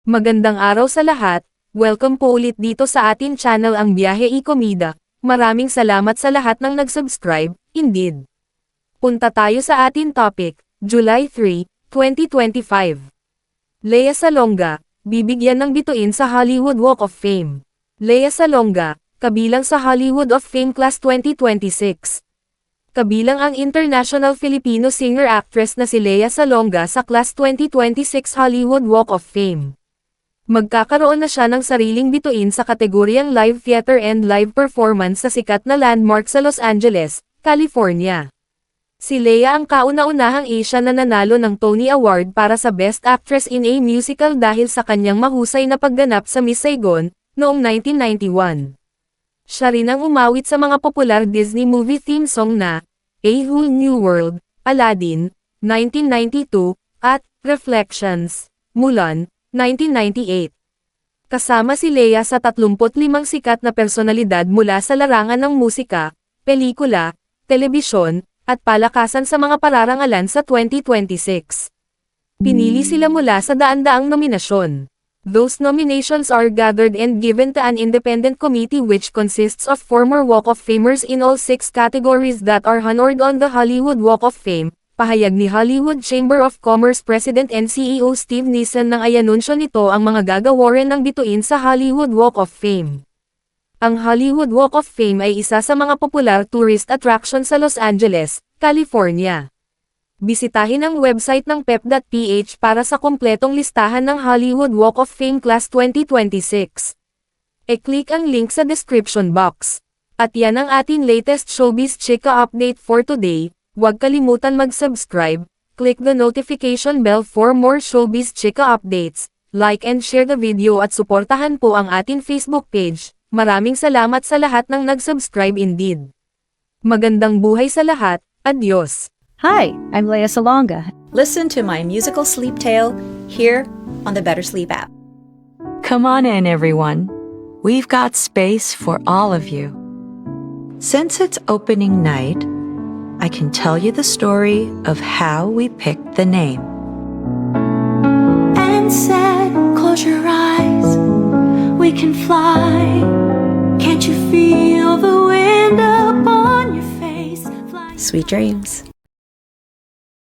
Magandang araw sa lahat, welcome po ulit dito sa atin channel ang Biyahe y Komida. Maraming salamat sa lahat ng nag-subscribe, indeed. Punta tayo sa atin topic, July 3, 2025. Lea Salonga, bibigyan ng bituin sa Hollywood Walk of Fame. Lea Salonga, kabilang sa Hollywood of Fame Class 2026. Kabilang ang international Filipino singer-actress na si Lea Salonga sa Class 2026 Hollywood Walk of Fame. Magkakaroon na siya ng sariling bituin sa kategoryang Live Theater and Live Performance sa sikat na landmark sa Los Angeles, California. Si Lea ang kauna-unahang Asian na nanalo ng Tony Award para sa Best Actress in a Musical dahil sa kanyang mahusay na pagganap sa Miss Saigon, noong 1991. Siya rin ang umawit sa mga popular Disney movie theme song na A Whole New World, Aladdin, 1992, at Reflections, Mulan, 1998. Kasama si Lea sa 35 sikat na personalidad mula sa larangan ng musika, pelikula, telebisyon, at palakasan sa mga pararangalan sa 2026. Pinili sila mula sa daan-daang nominasyon. Those nominations are gathered and given to an independent committee which consists of former Walk of Famers in all 6 categories that are honored on the Hollywood Walk of Fame. Pahayag ni Hollywood Chamber of Commerce President and CEO Steve Nissen nang ayanunsyo nito ang mga gagawaran ng bituin sa Hollywood Walk of Fame. Ang Hollywood Walk of Fame ay isa sa mga popular tourist attraction sa Los Angeles, California. Bisitahin ang website ng pep.ph para sa kumpletong listahan ng Hollywood Walk of Fame Class 2026. E-click ang link sa description box. At yan ang ating latest showbiz chika update for today. Huwag kalimutan mag-subscribe, click the notification bell for more showbiz chika updates, like and share the video at suportahan po ang ating Facebook page. Maraming salamat sa lahat ng nag-subscribe indeed. Magandang buhay sa lahat, adios! Hi, I'm Lea Salonga. Listen to my musical sleep tale here on the Better Sleep app. Come on in, everyone. We've got space for all of you. Since it's opening night, I can tell you the story of how we picked the name. And said, close your eyes, we can fly. Can't you feel the wind upon your face? Fly. Sweet dreams.